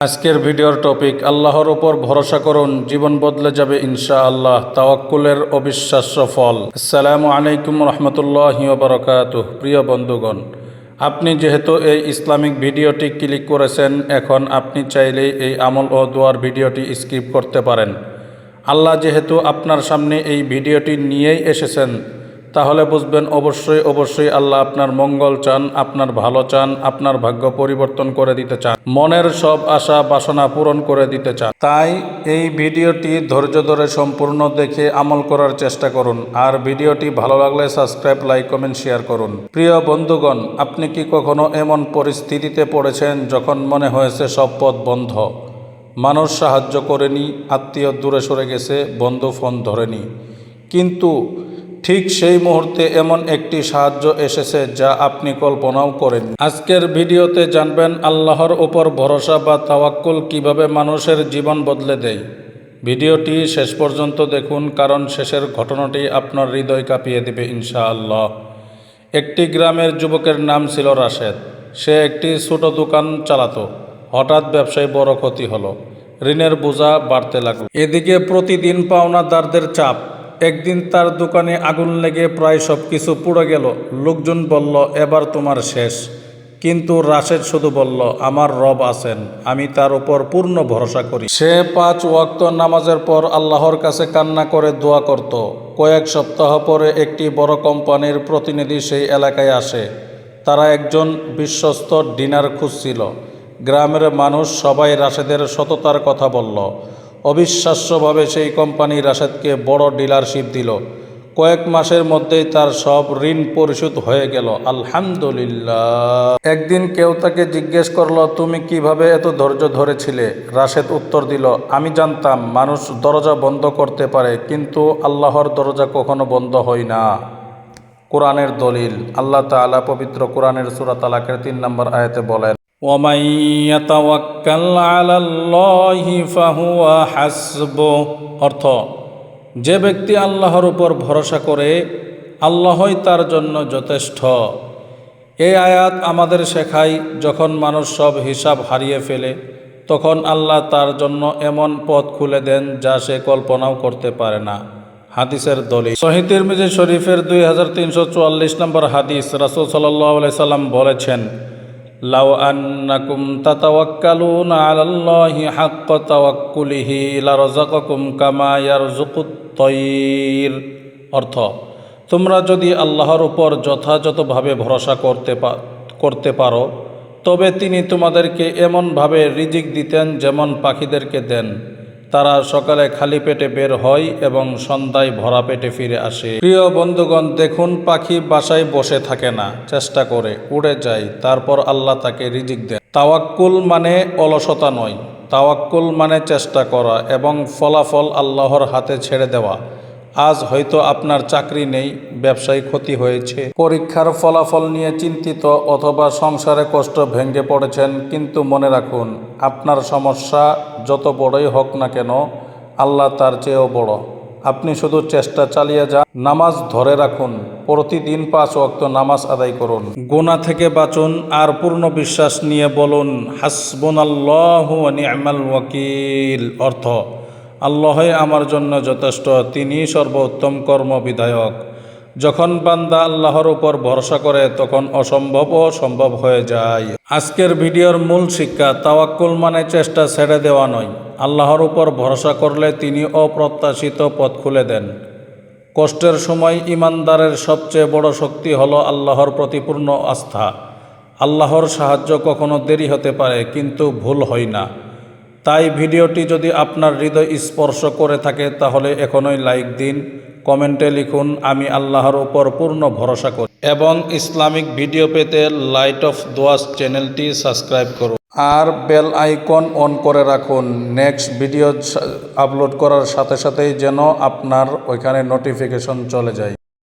আজকের ভিডিওর টপিক আল্লাহর উপর ভরসা করুন, জীবন বদলে যাবে ইনশাআল্লাহ। তাওয়াক্কুলের অবিশ্বাস্য ফল। আসসালামু আলাইকুম রহমতুল্লাহি ওয়া বারাকাতুহু। প্রিয় বন্ধুগণ, আপনি যেহেতু এই ইসলামিক ভিডিওটি ক্লিক করেছেন, এখন আপনি চাইলেই এই আমল ও দোয়ার ভিডিওটি স্কিপ করতে পারেন। আল্লাহ যেহেতু আপনার সামনে এই ভিডিওটি নিয়েই এসেছেন, তাহলে বুঝবেন অবশ্যই আল্লাহ আপনার মঙ্গল চান, আপনার ভালো চান, আপনার ভাগ্য পরিবর্তন করে দিতে চান, মনের সব আশা বাসনা পূরণ করে দিতে চান। তাই এই ভিডিওটি ধৈর্য ধরে সম্পূর্ণ দেখে আমল করার চেষ্টা করুন। আর ভিডিওটি ভালো লাগলে সাবস্ক্রাইব, লাইক, কমেন্ট, শেয়ার করুন। প্রিয় বন্ধুগণ, আপনি কি কখনো এমন পরিস্থিতিতে পড়েছেন যখন মনে হয়েছে সব পথ বন্ধ? মানুষ সাহায্য করেনি, আত্মীয় দূরে সরে গেছে, বন্ধু ফোন ধরেনি, কিন্তু ঠিক সেই মুহূর্তে এমন একটি সাহায্য এসেছে যা আপনি কল্পনাও করেন। আজকের ভিডিওতে জানবেন আল্লাহর উপর ভরসা বা তাওয়াক্কুল কিভাবে মানুষের জীবন বদলে দেয়। ভিডিওটি শেষ পর্যন্ত দেখুন, কারণ শেষের ঘটনাটি আপনার হৃদয় কাঁপিয়ে দেবে ইনশাআল্লাহ। একটি গ্রামের যুবকের নাম ছিল রাশেদ। সে একটি ছোট দোকান চালাতো। হঠাৎ ব্যবসায় বড় ক্ষতি হলো। ঋণের বোঝা বাড়তে লাগলো। এদিকে প্রতিদিন পাওনাদারদের চাপ। একদিন তার দোকানে আগুন লেগে প্রায় সব কিছু পুড়ে গেল। লোকজন বলল, এবার তোমার শেষ। কিন্তু রাশেদ শুধু বলল, আমার রব আছেন, আমি তার উপর পূর্ণ ভরসা করি। সে 5 ওয়াক্ত নামাজের পর আল্লাহর কাছে কান্না করে দোয়া করত। কয়েক সপ্তাহ পরে একটি বড় কোম্পানির প্রতিনিধি সেই এলাকায় আসে। তারা একজন বিশ্বস্ত ডিলার খুঁজছিল। গ্রামের মানুষ সবাই রাশেদের সততার কথা বলল। অবিশ্বাস্যভাবে সেই কোম্পানি রাশেদকে বড় ডিলারশিপ দিল। কয়েক মাসের মধ্যেই তার সব ঋণ পরিশোধ হয়ে গেল। আলহামদুলিল্লাহ। একদিন কেউ তাকে জিজ্ঞেস করলো, তুমি কিভাবে এত ধৈর্য ধরেছিলে? রাশেদ উত্তর দিল, আমি জানতাম মানুষ দরজা বন্ধ করতে পারে, কিন্তু আল্লাহর দরজা কখনো বন্ধ হয় না। কোরআনের দলিল। আল্লাহ তাআলা পবিত্র কোরআনের সূরা তালাকের 3 নম্বর আয়াতে বলেন, ওয়ামান ইয়াতাওয়াক্কাল আলাল্লাহি ফাহুয়া হাসবুহ। অর্থ, যে ব্যক্তি আল্লাহর উপর ভরসা করে, আল্লাহই তার জন্য যথেষ্ট। এই আয়াত আমাদের শেখায়, যখন মানুষ সব হিসাব হারিয়ে ফেলে, তখন আল্লাহ তার জন্য এমন পথ খুলে দেন যা সে কল্পনাও করতে পারে না। হাদিসের দলিল। সহিহ তিরমিজি শরীফের 2344 নম্বর হাদিস। রাসূল সাল্লাল্লাহু আলাইহি সাল্লাম বলেছেন, লাউ আন্নাকুম তাতাওয়াক্কালুনা আলাল্লাহি হাক্কা তাওয়াক্কুলিহি লারাযাকাকুম কামা ইয়ারযুকুত তায়র। অর্থ, তোমরা যদি আল্লাহর উপর যথাযথভাবে ভরসা করতে পারো, তবে তিনি তোমাদেরকে এমনভাবে রিজিক দিতেন যেমন পাখিদেরকে দেন। তারা সকালে খালি পেটে বের হয় এবং সন্ধ্যায় ভরা পেটে ফিরে আসে। প্রিয় বন্ধুগণ, দেখুন, পাখি বাসায় বসে থাকে না, চেষ্টা করে, উড়ে যায়, তারপর আল্লাহ তাকে রিজিক দেন। তাওয়াক্কুল মানে অলসতা নয়। তাওয়াক্কুল মানে চেষ্টা করা এবং ফলাফল আল্লাহর হাতে ছেড়ে দেওয়া। আজ হয়তো আপনার চাকরি নেই, ব্যবসায় ক্ষতি হয়েছে, পরীক্ষার ফলাফল নিয়ে চিন্তিত, অথবা সংসারে কষ্ট ভেঙে পড়েছেন, কিন্তু মনে রাখুন, আপনার সমস্যা যত বড়ই হোক না কেন, আল্লাহ তার চেয়েও বড়। আপনি শুধু চেষ্টা চালিয়ে যান, নামাজ ধরে রাখুন, প্রতিদিন 5 ওয়াক্ত নামাজ আদায় করুন, গুনাহ থেকে বাঁচুন, আর পূর্ণ বিশ্বাস নিয়ে বলুন, হাসবুনাল্লাহু ওয়া নি'মাল ওয়াকিল। অর্থ, আল্লাহই আমার জন্য যথেষ্ট, তিনিই সর্বোত্তম কর্মবিধায়ক। যখন বান্দা আল্লাহর উপর ভরসা করে, তখন অসম্ভবও সম্ভব হয়ে যায়। আজকের ভিডিওর মূল শিক্ষা, তাওয়াক্কুল মানে চেষ্টা ছেড়ে দেওয়া নয়। আল্লাহর উপর ভরসা করলে তিনি অপ্রত্যাশিত পথ খুলে দেন। কষ্টের সময় ঈমানদারের সবচেয়ে বড় শক্তি হলো আল্লাহর প্রতি পূর্ণ আস্থা। আল্লাহর সাহায্য কখনো দেরি হতে পারে, কিন্তু ভুল হয় না। তাই ভিডিওটি যদি আপনার হৃদয় স্পর্শ করে থাকে, তাহলে এখনই লাইক দিন, কমেন্টে লিখুন, আমি আল্লাহর উপর পূর্ণ ভরসা করি, এবং ইসলামিক ভিডিও পেতে লাইট অফ দোয়াস চ্যানেলটি সাবস্ক্রাইব করুন আর বেল আইকন অন করে রাখুন। নেক্সট ভিডিও আপলোড করার সাথে সাথেই যেন আপনার ওইখানে নোটিফিকেশন চলে যায়।